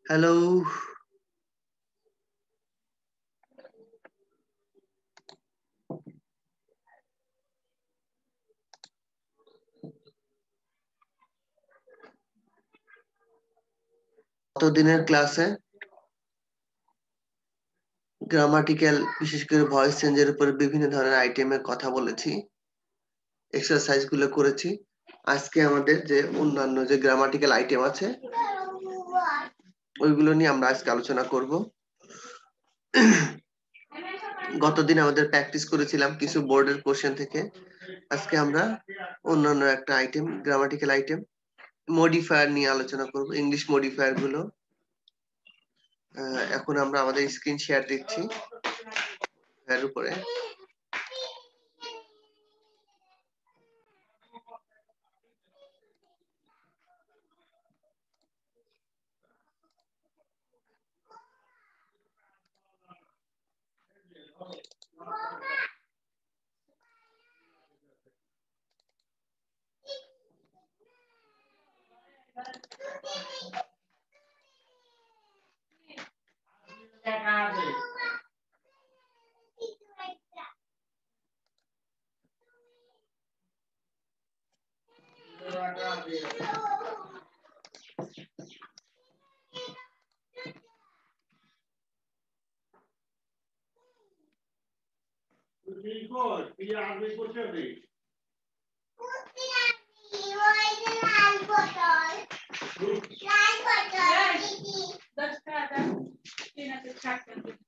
Hello. গতদিনের ক্লাসে grammatical বিশেষ করে ভয়েস চেঞ্জের উপর বিভিন্ন ধরনের আইটেমের কথা বলেছি, এক্সারসাইজ গুলো করেছি। আজকে আমাদের যে অন্যান্য যে গ্রামাটিক্যাল আইটেম আছে ওইগুলো নিয়ে আমরা আজকে আলোচনা করব। গতদিন আমাদের প্র্যাকটিস করেছিলাম কিছু বোর্ডের কোশ্চেন থেকে। আজকে আমরা অন্যান্য একটা আইটেম, গ্রামাটিক্যাল আইটেম মডিফায়ার নিয়ে আলোচনা করব, ইংলিশ মডিফায়ার গুলো। এখন আমরা আমাদের স্ক্রিন শেয়ার দিচ্ছি এর উপরে।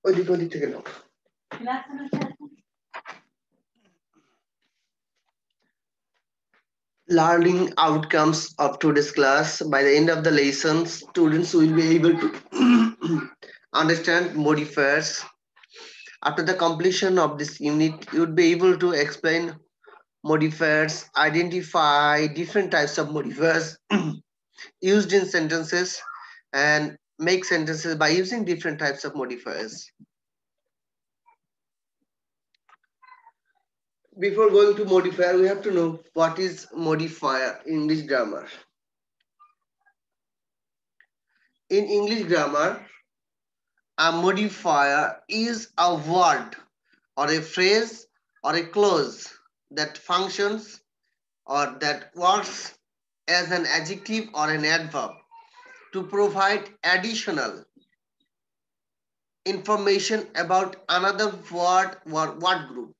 ওইদিক থেকে নাও। Learning outcomes of today's class. By the end of the lesson, students will be able to understand modifiers. After the completion of this unit, you would be able to explain modifiers, identify different types of modifiers used in sentences, and make sentences by using different types of modifiers. Before going to modifier, we have to know what is modifier in English grammar. In English grammar, a modifier is a word or a phrase or a clause that functions or that works as an adjective or an adverb to provide additional information about another word or word group.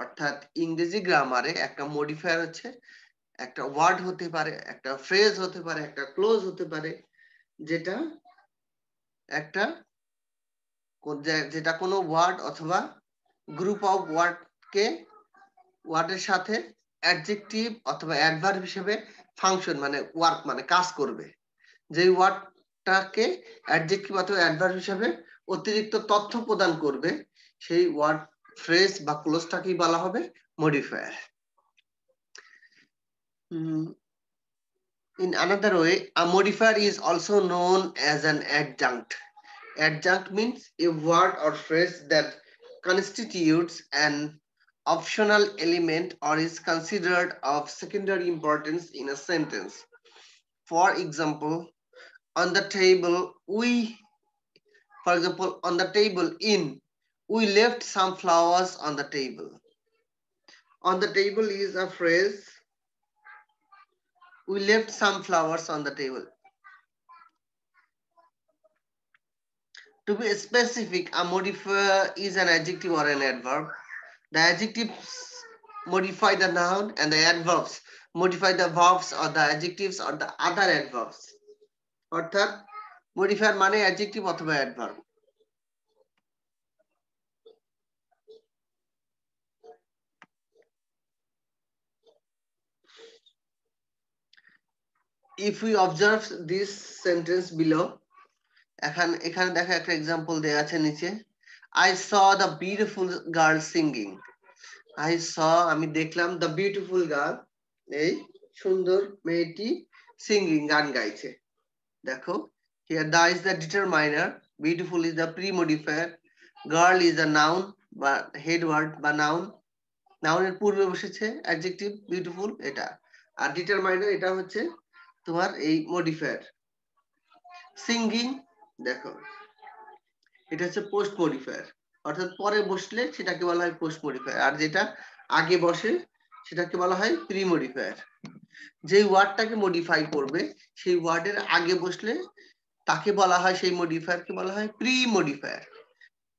অর্থাৎ ইংরেজি গ্রামারে একটা modifier হচ্ছে একটা word হতে পারে, একটা phrase হতে পারে, একটা ক্লোজ হতে পারে, যেটা একটা যেটা কোনো ওয়ার্ড অথবা গ্রুপ অফ ওয়ার্ডকে ওয়ার্ডের সাথে অ্যাডজেক্টিভ অথবা অ্যাডভার্ব হিসেবে ফাংশন মানে ওয়ার্ক মানে কাজ করবে। যে ওয়ার্ডটাকে অ্যাডজেক্টিভ অথবা অ্যাডভার্ব হিসেবে অতিরিক্ত তথ্য প্রদান করবে, সেই ওয়ার্ড ফ্রেজ বা ক্লোজটাকেই বলা হবে modifier. In another way, a modifier is also known as an adjunct. Adjunct means a word or phrase that constitutes an optional element or is considered of secondary importance in a sentence. For example, on the table, on the table we left some flowers on the table. On the table is a phrase, we left some flowers on the table. To be specific, a modifier is an adjective or an adverb. The adjectives modify the noun and the adverbs modify the verbs or the adjectives or the other adverbs. অর্থাৎ modifier মানে adjective অথবা adverb. If we observe this sentence below, এখানে দেখা একটা example দেয়া আছে নিচে। I saw the beautiful girl singing. I saw আমি দেখলাম the beautiful girl, এই সুন্দর মেয়েটি singing গান গাইছে। দেখো, here the is the determiner, beautiful is the pre-modifier, girl is a noun বা head word বা noun, নাউনের পূর্বে বসেছে adjective beautiful এটা, আর determiner এটা হচ্ছে তোমার এই modifier. সিঙ্গিং দেখো এটা হচ্ছে পোস্ট মডিফায়ার, অর্থাৎ পরে বসলে সেটাকে বলা হয় পোস্ট মডিফায়ার, আর যেটা আগে বসে সেটাকে বলা হয় প্রি মডিফায়ার। যেই ওয়ার্ডটাকে মডিফাই করবে সেই ওয়ার্ডের আগে বসলে তাকে বলা হয়, সেই মডিফায়ারকে বলা হয় প্রি মডিফায়ার।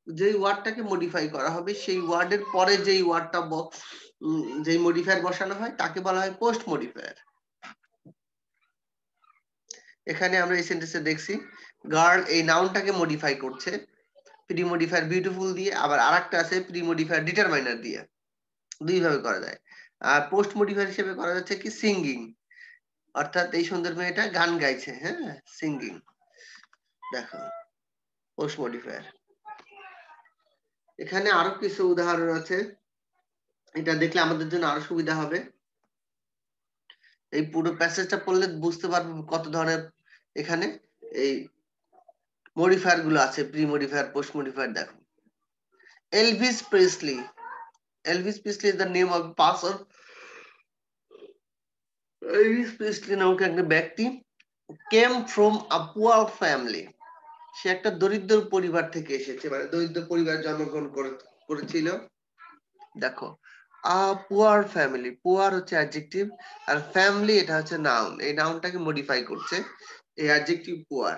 যেই ওয়ার্ডটাকে মডিফাই করা হবে সেই ওয়ার্ডের পরে যেই ওয়ার্ডটা যেই মডিফায়ার বসানো হয় তাকে বলা হয় পোস্ট মডিফায়ার। এখানে আমরা এই সেন্টেন্সে দেখছি গার্ল এই নাউনটাকে মডিফাই করছে প্রি মডিফায়ার বিউটিফুল দিয়ে, আবার আরেকটা আছে প্রি মডিফায়ার ডিটারমাইনার দিয়ে। দুই ভাবে করা যায়। আর পোস্ট মডিফায়ার হিসেবে করা যাচ্ছে কি সিঙ্গিং, অর্থাৎ এই সুন্দর মেয়েটা গান গাইছে, হ্যাঁ সিঙ্গিং। দেখো পোস্ট মডিফায়ার। এখানে আরো কিছু উদাহরণ আছে, এটা দেখলে আমাদের জন্য আরো সুবিধা হবে। এই পুরো প্যাসেজটা পড়লে বুঝতে পারবে কত ধরনের এখানে এই মডিফায়ার গুলো আছে, প্রি মডিফায়ার পোস্ট মডিফায়ার। দেখো Elvis Presley, Elvis Presley is the name of person. Elvis Presley নামক একটা ব্যক্তি came from a poor family, সে একটা দরিদ্র পরিবার থেকে এসেছে, মানে দরিদ্র পরিবার জন্মগ্রহণ করেছিল। দেখো আ পুয়ার ফ্যামিলি, পুয়ার হচ্ছে অ্যাডজেক্টিভ আর ফ্যামিলি এটা হচ্ছে নাউন, এই নাউনটাকে মডিফাই করছে এই অ্যাডজেক্টিভ পুয়ার,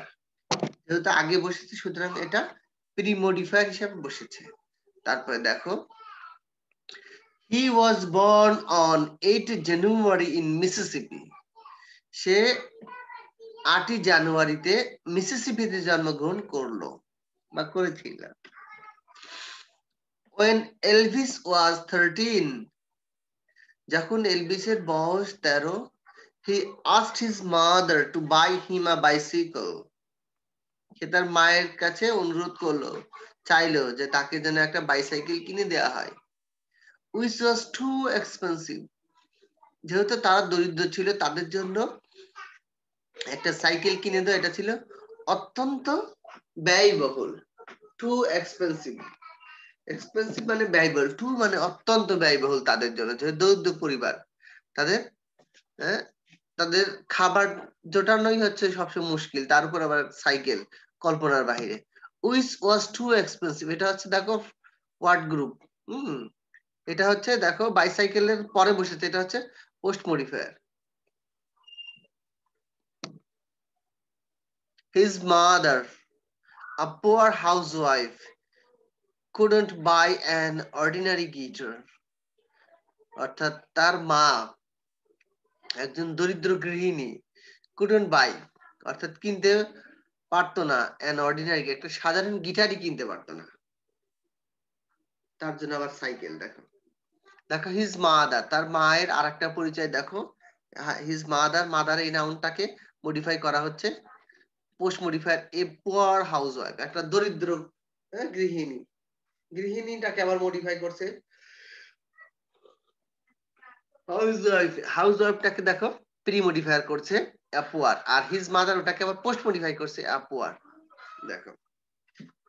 যেহেতু আগে বসেছে সুতরাং এটা প্রি মডিফায়ার হিসেবে বসেছে। তারপরে দেখো he was born on 8 January in Mississippi, সে 8 জানুয়ারিতে মিসিসিপিতে জন্মগ্রহণ করলো বা করেছিল। When Elvis was 13, যখন এলভিসের বয়স 13, he asked his mother to buy him a bicycle, সে তার মায়ের কাছে অনুরোধ করলো, চাইলো যে তাকে যেন একটা বাইসাইকেল কিনে দেওয়া হয়, which was too expensive, যেহেতু তারা দরিদ্র ছিল তাদের জন্য একটা সাইকেল কিনে দেওয়া এটা ছিল অত্যন্ত ব্যয়বহুল। টু এক্সপেন্সিভ, এক্সপেন্সিভ মানে ব্যয়বহুল, টু মানে অত্যন্ত ব্যয়বহুল তাদের জন্য, যেহেতু দরিদ্র পরিবার তাদের তাদের খাবার জোটানোই হচ্ছে সবচেয়ে মুশকিল, তার উপর আবার সাইকেল কল্পনার বাইরে। উইচ ওয়াজ টু এক্সপেন্সিভ এটা হচ্ছে দেখো ওয়ার্ড গ্রুপ, এটা হচ্ছে দেখো বাইসাইকেলের পরে বসেছে, এটা হচ্ছে post modifier. His mother, a poor housewife, couldn't buy an ordinary guitar, অর্থাৎ তার মা একজন দরিদ্র গৃহিণী, couldn't buy অর্থাৎ কিনতে পারতো না, an ordinary একটা সাধারণ গিটারই কিনতে পারতো না, তার জন্য আবার সাইকেল। দেখো দেখো হিজ মাদার, তার মায়ের আরেকটা পরিচয় দেখো, হিজ মাদার, মাদার এই নাউনটাকে মডিফাই করা হচ্ছে post modifier a poor housewife, একটা দরিদ্র গৃহিণী, গৃহিণীটাকে আবার মডিফাই করছে হাউসওয়াইফ, হাউসওয়াইফটাকে দেখো প্রি মডিফায়ার করছে পুয়ার, আর হিজ মাদার ওটাকে আবার পোস্ট মডিফাই করছে পুয়ার। দেখো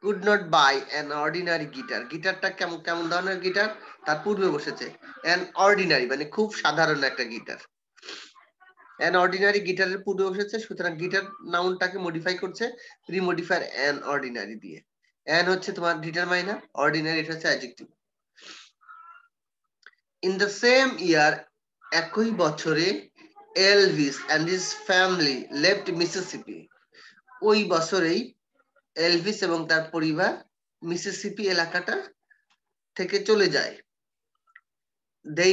could not buy an ordinary guitar, গিটারটা কেমন কেমন ধরনের গিটার, তার পূর্বে বসেছে an ordinary মানে খুব সাধারণ একটা গিটার, an ordinary গিটারের পূর্বে বসেছে, সুতরাং গিটার নাউনটাকে মডিফাই করছে প্রি মডিফায়ার an ordinary দিয়ে। an হচ্ছে তোমার ডিটারমাইনার, অর্ডিনারি এটা হচ্ছে adjective. in the same year, একই বছরে Elvis and his family left Mississippi, ওই বছরেই এলভিস এবং তার পরিবার মিসিসিপি এলাকাটা থেকে চলে যায়। They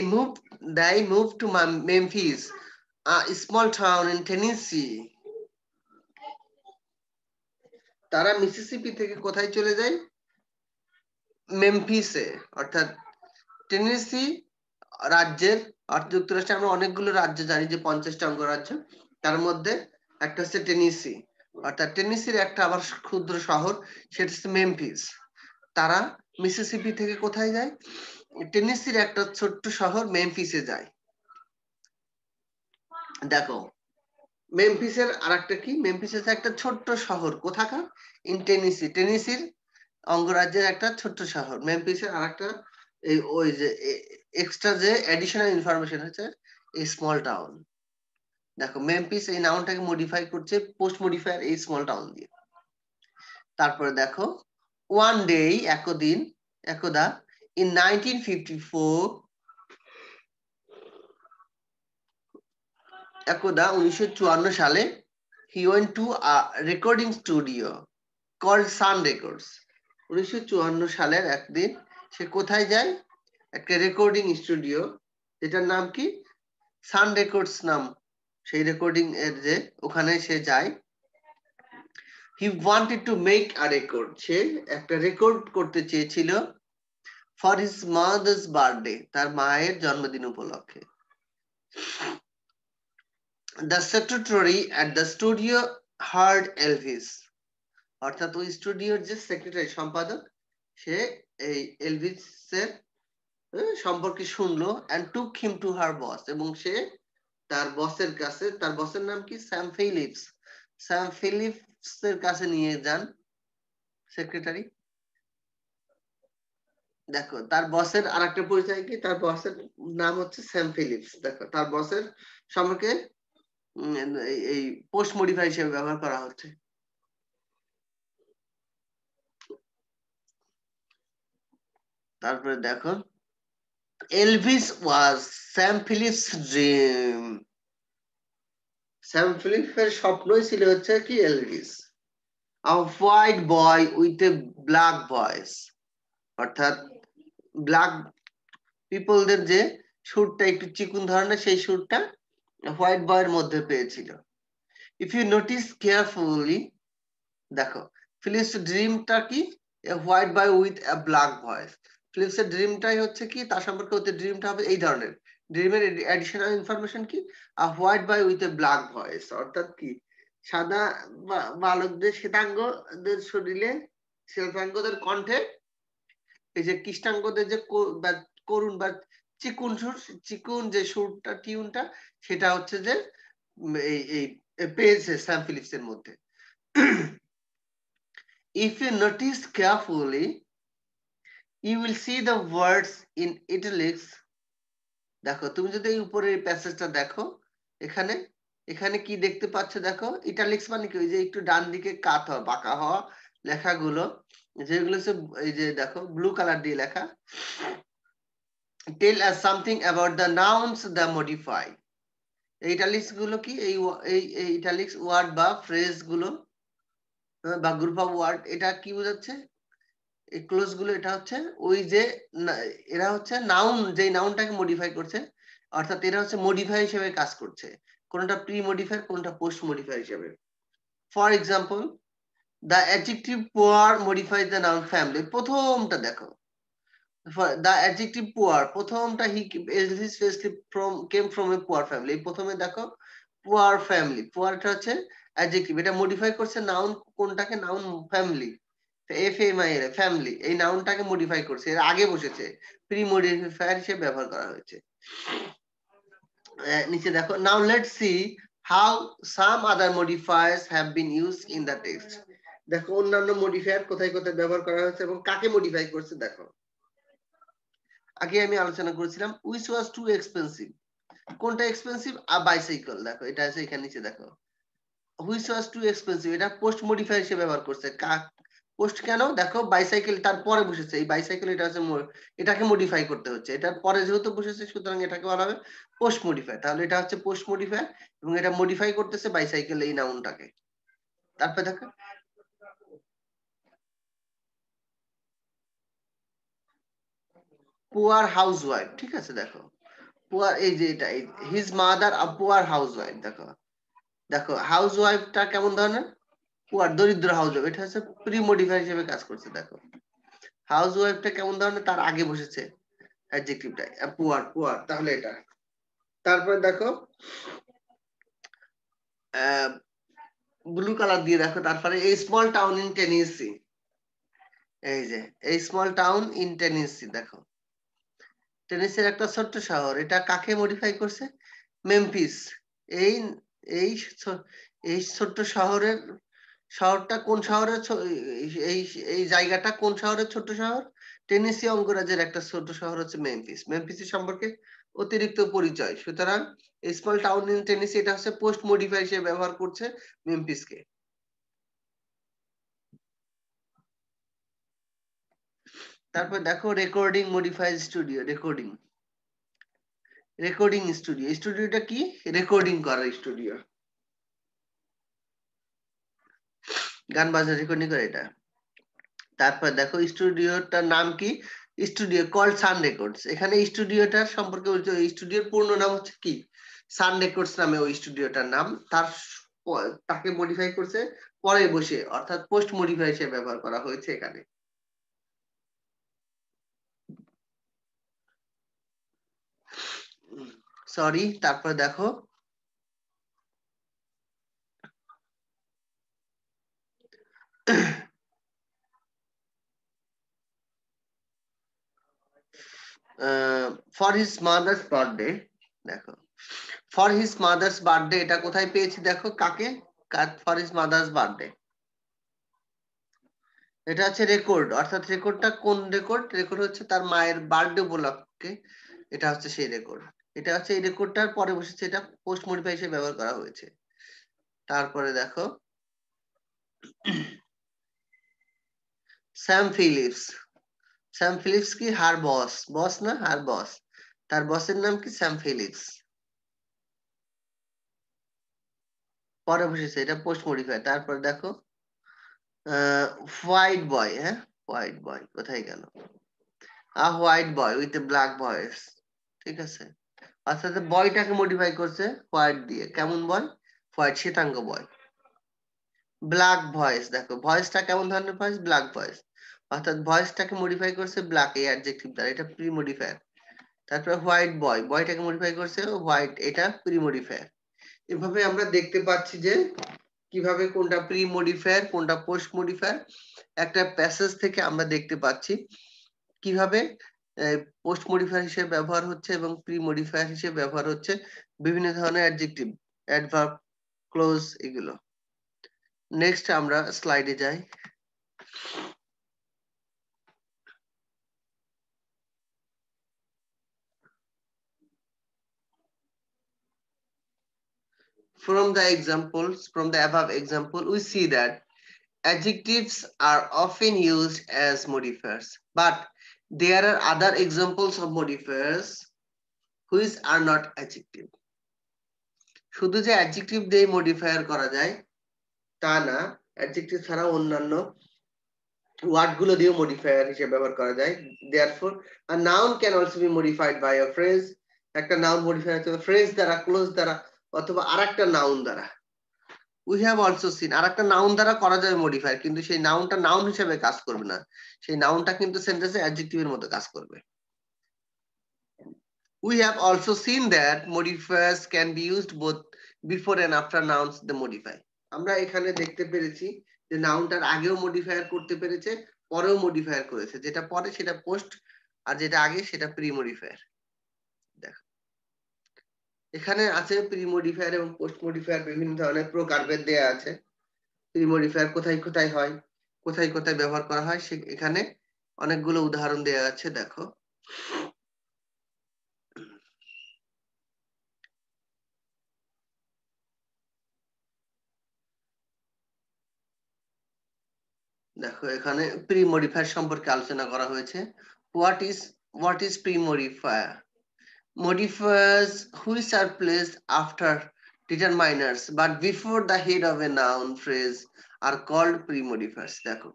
moved to Memphis, a small town in Tennessee. তারা মিসিসিপি থেকে কোথায় চলে যায়? মেমফিসে, অর্থাৎ টেনেসি রাজ্যের, অর্থাৎ যুক্তরাষ্ট্রে আমরা অনেকগুলো রাজ্য জানি যে 50টা অঙ্গরাজ্য, তার মধ্যে একটা হচ্ছে টেনেসি, অর্থাৎ টেনেসির একটা আবার ক্ষুদ্র শহর সেটা হচ্ছে মেমফিস। তারা মিসিসিপি থেকে কোথায় যায়? টেনেসির একটা ছোট্ট শহর মেমফিসে যায়। দেখো মেমফিসের আরেকটা কি, মেমফিস হচ্ছে একটা ছোট্ট শহর, কোথাকার? ইন টেনেসি, টেনেসির অঙ্গরাজ্যের একটা ছোট্ট শহর। মেমফিসের আরেকটা এই ওই যে এক্সট্রা যে অ্যাডিশনাল ইনফরমেশন হচ্ছে এই স্মল টাউন। দেখো মেম্ফিস এই নাউনটাকে মডিফাই করছে পোস্ট মডিফায়ার এই স্মল টাউন দিয়ে। তারপরে দেখো ওয়ান ডে একদিন একদা ইন 1954 একদা 1954 সালে he went to a recording studio called Sun Records 1954 সালের একদিন সে কোথায় যায় একটা রেকর্ডিং স্টুডিও যেটার নাম কি সান রেকর্ডস নাম সেই রেকর্ডিং এর যে ওখানে সে যায় he wanted to make a record সে একটা রেকর্ড করতে চেয়েছিল for his mother's birthday তার মায়ের জন্মদিন উপলক্ষে the secretary at the studio heard Elvis অর্থাৎ ওই স্টুডিওর যে সেক্রেটারি সম্পাদক সে এই এলভিসের সম্পর্কে শুনলো and took him to her boss এবং সে তার বসের কাছে তার বসের নাম কি স্যাম ফিলিপস এর কাছে নিয়ে যান সেক্রেটারি দেখো তার বসের আরেকটা পরিচয় কি তার বসের নাম হচ্ছে স্যাম ফিলিপস দেখো তার বসের সম্পর্কে এই পোস্ট মডিফাই হিসেবে ব্যবহার করা হচ্ছে তারপরে দেখো এলভিস ওয়াজ স্যাম ফিলিপস ড্রিম স্যাম ফিলিপসের স্বপ্নই ছিল হচ্ছে কি Elvis a white boy with a black voice অর্থাৎ ব্ল্যাক পিপলদের যে সুরটা একটু চিকুন ধরনের সেই সুরটা হোয়াইট বয়ের মধ্যে পেয়েছিল ইফ ইউ নোটিস কেয়ারফুলি দেখো ফিলিপস ড্রিমটা কি white boy with a black voice ফিলিপসের ড্রিমটাই হচ্ছে কি তার সম্পর্কে হচ্ছে ড্রিমটা হবে এই ধরনের ড্রিমের অ্যাডিশনাল ইনফরমেশন কি a white boy with a black voice অর্থাৎ কি সাদা বালকদের শ্বেতাঙ্গদের শরীরে শ্বেতাঙ্গদের কণ্ঠে এই যে কৃষ্ণাঙ্গদের যে করুণ বা চিকুন সুর চিকুন যে সুরটা টিউনটা সেটা হচ্ছে যে এই পেয়েছে স্যাম ফিলিপসের মধ্যে if you notice carefully you will see the words in italics দেখো তুমি যদি এই উপরের প্যাসেজটা দেখো এখানে এখানে কি দেখতে পাচ্ছ দেখো ইটালিক্স মানে কি ওই যে একটু ডান দিকে কাত হওয়া বাঁকা হওয়া লেখাগুলো যেগুলো এই যে দেখো ব্লু কালার দিয়ে লেখা tell us something about the nouns that modify এই ইটালিক্স গুলো কি এই ইটালিক্স ওয়ার্ড বা ফ্রেজ গুলো বা গ্রুপ অফ ওয়ার্ড এটা কি বোঝাচ্ছে এই ক্লোজ গুলো এটা হচ্ছে ওই যে এরা হচ্ছে নাউন যে নাউনটাকে মডিফাই করছে অর্থাৎ এরা হচ্ছে মডিফাই হিসেবে কাজ করছে কোনটা প্রি মডিফাই কোনটা পোস্ট মডিফাই হিসেবে for example the adjective poor modify the noun family প্রথমটা দেখো the adjective poor প্রথমটা he came from a poor family প্রথমে দেখো poor family poorটা হচ্ছে adjective এটা মডিফাই করছে নাউন কোনটাকে নাউন ফ্যামিলি FMIL ফ্যামিলি এই নাউনটাকে মডিফাই করছে এর আগে বসেছে প্রি মডিফায়ার হিসেবে ব্যবহার করা হয়েছে নিচে দেখো now let's see how some other modifiers have been used in the text দেখো অন্যান্য মডিফায়ার কোথায় কোথায় ব্যবহার করা হয়েছে এবং কাকে মডিফাই করছে দেখো আগে আমি আলোচনা করেছিলাম which was too expensive কোনটা এক্সপেন্সিভ আ বাইসাইকেল দেখো এটা আছে এখানে নিচে দেখো which was too expensive এটা পোস্ট মডিফায়ার হিসেবে ব্যবহার করছে পোস্ট কেন দেখো বাইসাইকেল তার পরে বসেছে এই বাইসাইকেল এটা হচ্ছে এটাকে মডিফাই করতে হচ্ছে এটার পরে যেহেতু বসেছে সুতরাং এটাকে বলা হবে পোস্ট মডিফায়ার তাহলে এটা হচ্ছে পোস্ট মডিফায়ার এবং এটা মডিফাই করতেছে বাইসাইকেল এই নাউনটাকে তারপরে দেখো পুয়ার হাউসওয়াইফ ঠিক আছে দেখো পুয়ার এই যে এটা his mother a poor housewife দেখো দেখো হাউসওয়াইফটা কেমন ধরনের পুয়ার দরিদ্র হাউসওয়াইফ এটা হচ্ছে প্রি মডিফায়ার হিসেবে কাজ করছে দেখো হাউসওয়াইফটা কেমন ধরনের তার আগে বসেছে অ্যাডজেক্টিভটা পুয়ার তাহলে এটা তারপরে দেখো ব্লু কালার দিয়ে দেখো তারপরে এই স্মল টাউন ইন টেনেসি এই যে এই স্মল টাউন ইন টেনেসি দেখো টেনেসির একটা ছোট্ট শহর এটা কাকে মডিফাই করছে মেমফিস এই এই এই ছোট্ট শহরটা কোন শহরের এই এই জায়গাটা কোন শহরের ছোট্ট শহর টেনেসি অঙ্গরাজ্যের একটা ছোট শহর হচ্ছে মেমফিস মেমফিসের সম্পর্কে অতিরিক্ত পরিচয়। সুতরাং স্মল টাউন ইন টেনেসি এটা হচ্ছে পোস্ট মডিফায়ার হিসেবে ব্যবহার করছে মেম্ফিসকে। তারপর দেখো recording modify studio. Recording studio. স্টুডিওটা কি? রেকর্ডিং করার স্টুডিও। গান বাজনা রেকর্ডিং করে এটা। তারপর দেখো স্টুডিওটার নাম কি? স্টুডিও কল্ড সান রেকর্ডস। এখানে স্টুডিওটার সম্পর্কে স্টুডিওর পূর্ণ নাম হচ্ছে কি? সান রেকর্ডস নামে ওই স্টুডিওটার নাম। তাকে মডিফাই করছে পরে বসে, অর্থাৎ পোস্ট মডিফাই হিসেবে ব্যবহার করা হয়েছে এখানে। সরি। তারপর দেখো ফর হিজ মাদার্স বার্থডে। দেখো ফর হিজ মাদার্স বার্থডে এটা কোথায় পেয়েছি? দেখো কাকে? For his mother's birthday. এটা হচ্ছে রেকর্ড, অর্থাৎ রেকর্ডটা কোন রেকর্ড? রেকর্ড হচ্ছে তার মায়ের বার্থডে উপলক্ষে, এটা হচ্ছে সেই রেকর্ড। এটা হচ্ছে এই রেকর্ডটার পরে বসেছে, এটা পোস্ট মডিফাই হিসেবে ব্যবহার করা হয়েছে। তারপরে দেখো স্যাম ফিলিপস। স্যাম ফিলিপস কি? হার বস। বস না, হার বস। তার বসের নাম কি? Sam Phillips. পরে বসেছে, এটা পোস্ট মডিফাই। তারপর দেখো হোয়াইট বয়। হ্যাঁ, হোয়াইট বয় কোথায় গেল? White boy with black voice. ঠিক আছে, অর্থাৎ বয়টাকে মডিফাই করছে হোয়াইট দিয়ে। কেমন বয়? হোয়াইট, শ্বেতাঙ্গ বয়। Black voice. দেখো ভয়েসটা কেমন ধরনের ভয়েস? Black voice. অর্থাৎ ভয়েসটাকে মডিফাই করছে ব্ল্যাক এই অ্যাডজেক্টিভ দ্বারা, এটা প্রি মডিফায়ার। তারপরে হোয়াইট বয়, বয়টাকে মডিফাই করছে হোয়াইট, এটা প্রি মডিফায়ার। এভাবে আমরা দেখতে পাচ্ছি যে কিভাবে কোনটা প্রি মডিফায়ার কোনটা পোস্ট মডিফায়ার একটা প্যাসেজ থেকে আমরা দেখতে পাচ্ছি কিভাবে পোস্ট মডিফায়ার হিসেবে ব্যবহার হচ্ছে এবং প্রি মডিফায়ার হিসেবে ব্যবহার হচ্ছে বিভিন্ন ধরনের অ্যাডজেক্টিভ, অ্যাডভার্ব, ক্লোজ এগুলো। নেক্সট আমরা স্লাইডে যাই। From the above example, we see that adjectives are often used as modifiers, but there are other examples of modifiers which are not adjective. শুধু যে অ্যাডজেক্টিভ দিয়ে মডিফায়ার করা যায় তা না, অ্যাডজেক্টিভ ছাড়া অন্যান্য ওয়ার্ড গুলো দিয়ে মডিফায়ার হিসেবে ব্যবহার করা যায়। therefore a noun can also be modified by a phrase. একটা নাউন মডিফাই হতে পারে ফ্রেজ দ্বারা, ক্লোজ দ্বারা, অথবা আরেকটা নাউন দ্বারা। উই হ্যাভ অলসো সিন, আরেকটা নাউন দ্বারা করা যাবে মডিফাই, কিন্তু সেই নাউনটা নাউন হিসেবে কাজ করবে না, সেই নাউনটা কিন্তু সেন্টেন্সে অ্যাডজেক্টিভের মতো কাজ করবে। We have also seen that modifiers can be used both before and after nouns the modify. আমরা এখানে দেখতে পেরেছি যে নাউনটার আগেও মডিফায়ার করতে পেরেছে, পরেও মডিফায়ার করেছে। যেটা পরে সেটা পোস্ট, আর যেটা আগে সেটা প্রি মডিফায়ার। দেখো এখানে আছে প্রি মডিফায়ার এবং পোস্ট মডিফায়ার বিভিন্ন ধরনের প্রকারভেদ দেয়া আছে। প্রি মডিফায়ার কোথায় কোথায় হয়, কোথায় কোথায় ব্যবহার করা হয়, এখানে অনেকগুলো উদাহরণ দেয়া আছে। দেখো দেখো এখানে প্রি মডিফায়ার সম্পর্কে আলোচনা করা হয়েছে। what is pre modifier? Modifiers which are placed after determiners but before the head of a noun phrase are called pre-modifiers. দেখো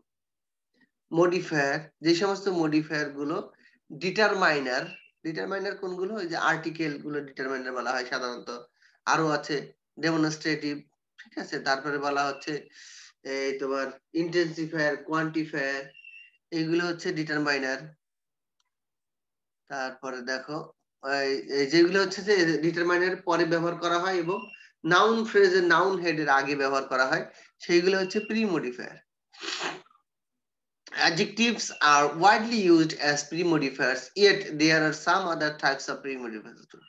মডিফায়ার, যে সমস্ত মডিফায়ার গুলো ডিটারমাইনার কোনগুলো? ওই যে আর্টিকেল গুলো ডিটারমাইনার বলা হয় সাধারণত। আরো আছে ডেমনস্ট্রেটিভ, ঠিক আছে, তারপরে বলা হচ্ছে এই তোমার ইন্টেন্সিফায়ার, কোয়ান্টিফায়ার, এগুলো হচ্ছে ডিটারমাইনার। তারপরে দেখো যেগুলো হচ্ছে যে ডিটারমাইনার পরে ব্যবহার করা হয় এবং নাউন ফ্রেজের নাউন হেডের আগে ব্যবহার করা হয়, সেইগুলো হচ্ছে pre modifier. Adjectives are widely used as pre-modifiers, yet there are some other types of pre-modifiers too.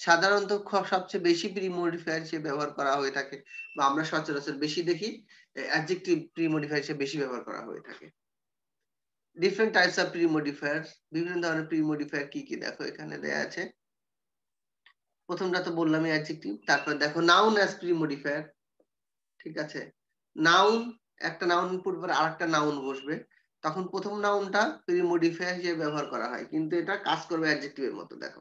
সাধারণত সবচেয়ে বেশি প্রি-মডিফায়ার হিসেবে ব্যবহার করা হয়ে থাকে, বা আমরা সচরাচর বেশি দেখি অ্যাডজেক্টিভ প্রি-মডিফায়ার হিসেবে বেশি ব্যবহার করা হয়ে থাকে। ডিফারেন্ট টাইপস অফ প্রি-মডিফায়ার, বিভিন্ন ধরনের প্রি-মডিফায়ার কি কি দেখো এখানে দেয়া আছে। প্রথমটা তো বললামই অ্যাডজেক্টিভ। তারপর দেখো নাউন অ্যাজ প্রি মডিফায়ার, ঠিক আছে। নাউন, একটা নাউন পূর্বে আরেকটা নাউন বসবে, তখন প্রথম নাউনটা প্রি মডিফায়ার হিসেবে ব্যবহার করা হয়, কিন্তু এটা কাজ করবে অ্যাডজেক্টিভের মতো। দেখো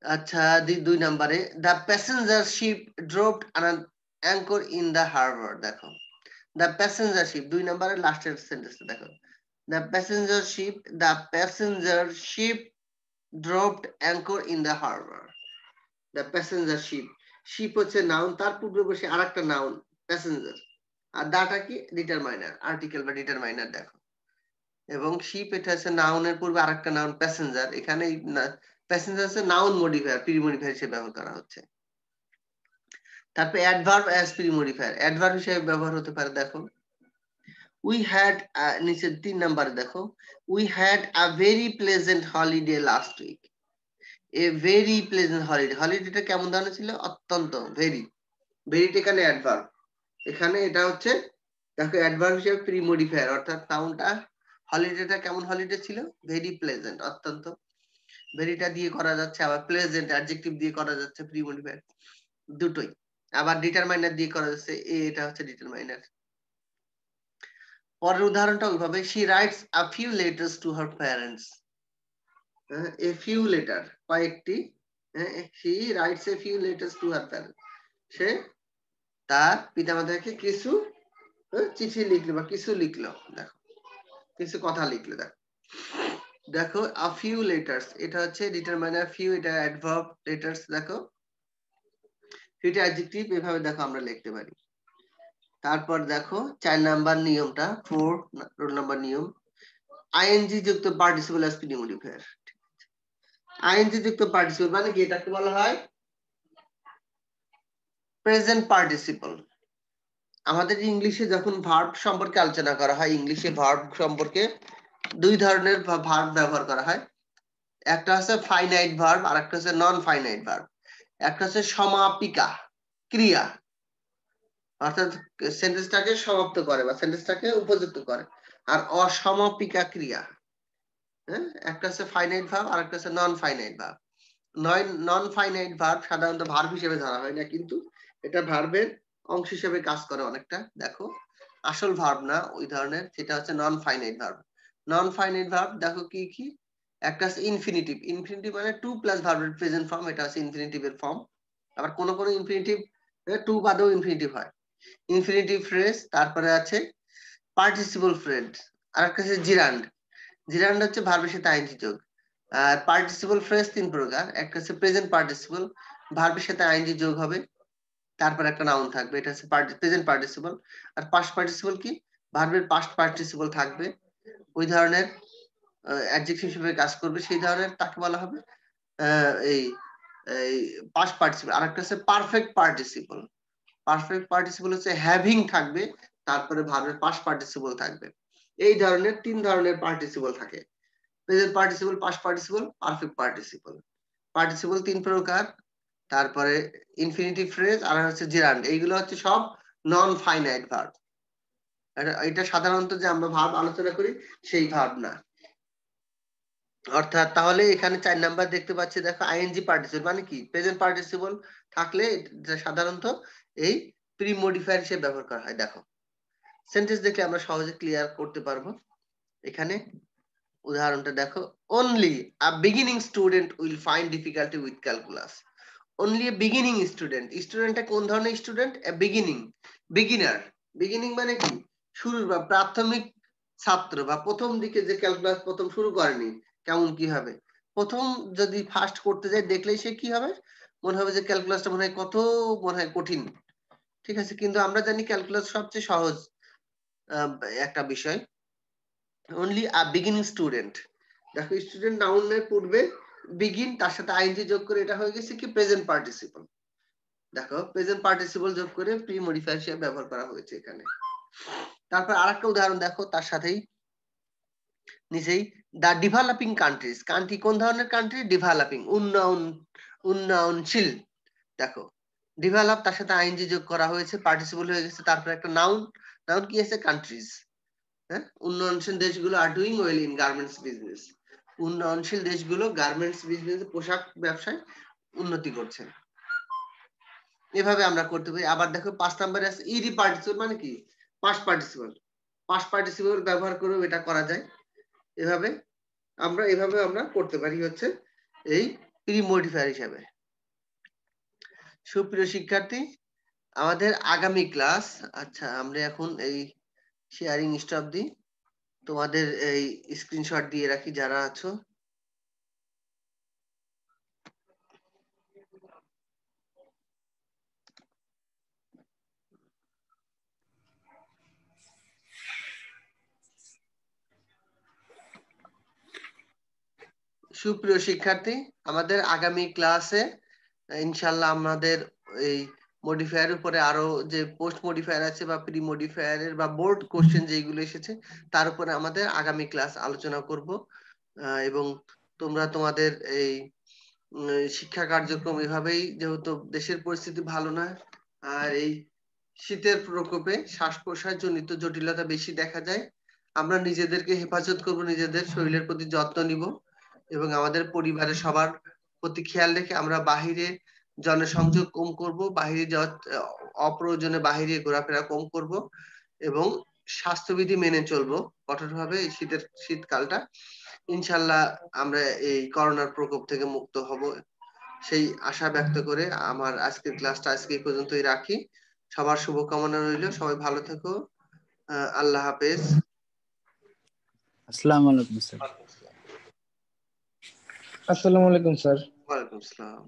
আচ্ছা, 2 নম্বরে the passenger ship dropped an anchor in the harbour. দেখো দ্য প্যাসেঞ্জার শিপ 2 নম্বরের লাস্টের সেন্টেন্সটা দেখো, the passenger ship dropped anchor in the harbour. The passenger ship, ship হচ্ছে নাউন, তার পূর্বে বসে আরেকটা নাউন প্যাসেঞ্জার, আর দাটা কি ডিটারমাইনার, আর্টিকেল বা ডিটারমাইনার। দেখো এবং শিপ এটা হচ্ছে নাউনের পূর্বে আরেকটা নাউন প্যাসেঞ্জার, এখানে প্যাসেঞ্জার হচ্ছে নাউন মডিফায়ার, প্রি মডিফায়ার হিসেবে ব্যবহার করা হচ্ছে। তারপর adverb as pre modifier, adverb হিসেবে ব্যবহার হতে পারে। দেখো উই হ্যাড, নিচে 3 নম্বরে দেখো we had a very pleasant holiday last week. A very pleasant holiday, হলিডেটা কেমন ধরনের ছিল? অত্যন্ত, ভেরি, ভেরিটা এখানে অ্যাডভার্ব, এখানে এটা হচ্ছে দেখো অ্যাডভার্ব হিসেবে প্রি মডিফায়ার, অর্থাৎ নাউনটা হলিডেটা কেমন হলিডে ছিল? ভেরি প্লেজেন্ট, অত্যন্ত। ভেরিটা দিয়ে করা যাচ্ছে, আবার প্লেজেন্ট অ্যাডজেক্টিভ দিয়ে করা যাচ্ছে প্রি মডিফায়ার, দুটোই। আবার ডিটারমাইনার দিয়ে করা যাচ্ছে, এটা হচ্ছে ডিটারমাইনার। পরের উদাহরণটা ওইভাবে, she writes a few letters to her parents. a few letter, কয়েকটি, she writes a few letters to her parents. সে তার পিতামাতাকে কিছু চিঠি লিখলো বা কিছু লিখলো। দেখো কিছু কথা লিখলো। দেখো দেখো a few letters, এটা হচ্ছে ডিটারমাইনার, few এটা অ্যাডভার্ব, letters দেখো এটা অ্যাডজেক্টিভ, এভাবে দেখো আমরা লিখতে পারি। তারপর দেখো 4 নাম্বার নিয়মটা, 4 রোল নাম্বার নিয়ম, আইএনজি যুক্ত participle as pre modifier. ING যুক্ত পার্টিসিপল মানে কি? এটাকে বলা হয় প্রেজেন্ট পার্টিসিপল। আমাদের ইংলিশে যখন ভার্ব সম্পর্কে আলোচনা করা হয়, ইংলিশে ভার্ব সম্পর্কে 2 ধরনের ভার্ব ব্যবহার করা হয়, একটা হচ্ছে ফাইনাইট ভার্ব আর একটা হচ্ছে নন ফাইনাইট ভার্ব। একটা হচ্ছে সমাপিকা ক্রিয়া, অর্থাৎ সেন্টেন্সটাকে সমাপ্ত করে বা সেন্টেন্সটাকে উপযুক্ত করে, আর অসমাপিকা ক্রিয়া, হ্যাঁ, একটা হচ্ছে ফাইনাইট ভার্ব আর একটা হচ্ছে non finite verb. Non finite verb সাধারণত ভার্ব হিসেবে ধরা হয় না, কিন্তু এটা ভার্বের অংশ হিসেবে কাজ করে অনেকটা। দেখো আসল ভার্ব না ওই ধরনের, সেটা হচ্ছে non finite verb. Non finite verb দেখো কি কি, একটা হচ্ছে ইনফিনিটিভ, ইনফিনিটিভ মানে টু প্লাস ভার্বের প্রেজেন্ট ফর্ম, এটা হচ্ছে ইনফিনিটিভের ফর্ম। আবার কোন কোন ইনফিনিটিভ টু বাদেও ইনফিনিটিভ হয়, ইনফিনিটিভ ফ্রেজ। তারপরে আছে পার্টিসিপল ফ্রেজ, আর একটা হচ্ছে জিরান্ড। জিরান্ড হচ্ছে ভার্বের সাথে আইএনজি যোগ। আর পার্টিসিপল ফ্রেজ 3 প্রকার, একটা হচ্ছে প্রেজেন্ট পার্টিসিপল, ভার্বের সাথে আইএনজি যোগ হবে, তারপর একটা নাউন থাকবে, এটা হচ্ছে প্রেজেন্ট পার্টিসিপল। আর পাস্ট পার্টিসিপল কি? ভার্বের পাস্ট পার্টিসিপল থাকবে, ওই ধরনের অ্যাডজেক্টিভ হিসেবে কাজ করবে, সেই ধরনের তাকে বলা হবে এই এই পাস্ট পার্টিসিপল। আর একটা হচ্ছে পারফেক্ট পার্টিসিপল। পারফেক্ট পার্টিসিপল হচ্ছে হ্যাভিং থাকবে, তারপরে ভার্বের পাস্ট পার্টিসিপল থাকবে। এই ধরনের 3 ধরনের পার্টিসিপল থাকে, present participle, past participle, perfect participle. Participle 3 প্রকার, তারপরে ইনফিনিটিভ ফ্রেজ আর হচ্ছে জিরান্ড, এইগুলো হচ্ছে সব নন ফাইনাইট ভার্ব। এটা সাধারণত যে আমরা ভার্ব আলোচনা করি সেই ভার্ব না। অর্থাৎ তাহলে এখানে 4 নাম্বার দেখতে পাচ্ছি, দেখো আইএনজি পার্টিসিপল মানে কি? প্রেজেন্ট পার্টিসিপল থাকলে সাধারণত এই প্রি মডিফায়ার হিসেবে ব্যবহার করা হয়। দেখো সেন্টেন্স দেখলে আমরা সহজে ক্লিয়ার করতে পারবো। এখানে উদাহরণটা দেখো, only a beginning student will find difficulty with calculus. Only a beginning student, স্টুডেন্টটা কোন ধরনের student? A beginning, beginner. Beginning মানে কি? শুরু বা প্রাথমিক ছাত্র, বা প্রথম দিকে যে ক্যালকুলাস প্রথম শুরু করেনি, কেমন কি হবে? প্রথম যদি ফার্স্ট করতে যায় দেখলেই সে কি হবে? মনে হবে যে ক্যালকুলাসটা মনে হয় কত, মনে হয় কঠিন, ঠিক আছে। কিন্তু আমরা জানি ক্যালকুলাস সবচেয়ে সহজ একটা বিষয়। অনলি আ বিগিনিং স্টুডেন্ট, দেখো স্টুডেন্ট নাউনের পূর্বে বিগিন, তার সাথে আইএনজি যোগ করে এটা হয়ে গেছে কি? Present participle. দেখো প্রেজেন্ট পার্টিসিপল যোগ করে প্রি মডিফায়ার হিসেবে ব্যবহার করা হয়েছে এখানে। তারপর আরেকটা উদাহরণ দেখো তার সাথেই নিচেই, দা ডেভেলপিং কান্ট্রিজ, কান্ট্রি কোন ধরনের কান্ট্রি? ডেভেলপিং, উন্নয়নশীল। দেখো ডেভেলপ, তার সাথে আইএনজি যোগ করা হয়েছে, পার্টিসিপল হয়ে গেছে, তারপর একটা নাউন, নাউন কি আছে? কান্ট্রিজ। হ্যাঁ, উন্নয়নশীল দেশগুলো are doing well in garments business. উন্নয়নশীল দেশগুলো গার্মেন্টস বিজনেস, পোশাক ব্যবসায় উন্নতি করছে। এভাবে আমরা করতে পারি। আবার দেখো 5 নম্বরে আছে ইডি পার্টিসিপল, মানে কি পাস্ট পার্টিসিপল। পাস্ট পার্টিসিপল ব্যবহার করেও এটা করা যায়। এভাবে আমরা করতে পারি হচ্ছে এই প্রি মডিফায়ার হিসাবে। সুপ্রিয় শিক্ষার্থী, আমাদের আগামী ক্লাস, আচ্ছা আমরা এখন এই শেয়ারিং স্টপ দিই, তোমাদের এই স্ক্রিনশট দিয়ে রাখি যারা আছো। সুপ্রিয় শিক্ষার্থী, আমাদের আগামী ক্লাসে ইনশাল্লাহ আমাদের এই মডিফায়ার উপরে আরো যে পোস্ট মডিফায়ার আছে বা প্রি মডিফায়ারের বা বোর্ড কোশ্চেন যেগুলো এসেছে তার উপরে আমাদের আগামী ক্লাস আলোচনা করব। এবং তোমরা তোমাদের এই শিক্ষা কার্যক্রম এভাবেই, যেহেতু দেশের পরিস্থিতি ভালো না আর এই শীতের প্রকোপে শ্বাস প্রশ্বাস জনিত জটিলতা বেশি দেখা যায়, আমরা নিজেদেরকে হেফাজত করব, নিজেদের শরীরের প্রতি যত্ন নিব এবং আমাদের পরিবারের সবার প্রতি খেয়াল রেখে আমরা বাহিরে জনসংযোগ কম করব, বাহিরে অপ্রয়োজনে বাহিরে ঘোরাফেরা কম করব এবং স্বাস্থ্যবিধি মেনে চলবো কঠোরভাবে এই শীতকালটা। ইনশাল্লাহ আমরা এই করোনার প্রকোপ থেকে মুক্ত হব সেই আশা ব্যক্ত করে আমার আজকের ক্লাসটা আজকে এই পর্যন্তই রাখি। সবার শুভকামনা রইল, সবাই ভালো থেকো। আল্লাহ হাফেজ। আসসালামু আলাইকুম স্যার। আসসালামু আলাইকুম স্যার। ওয়ালাইকুম আসসালাম।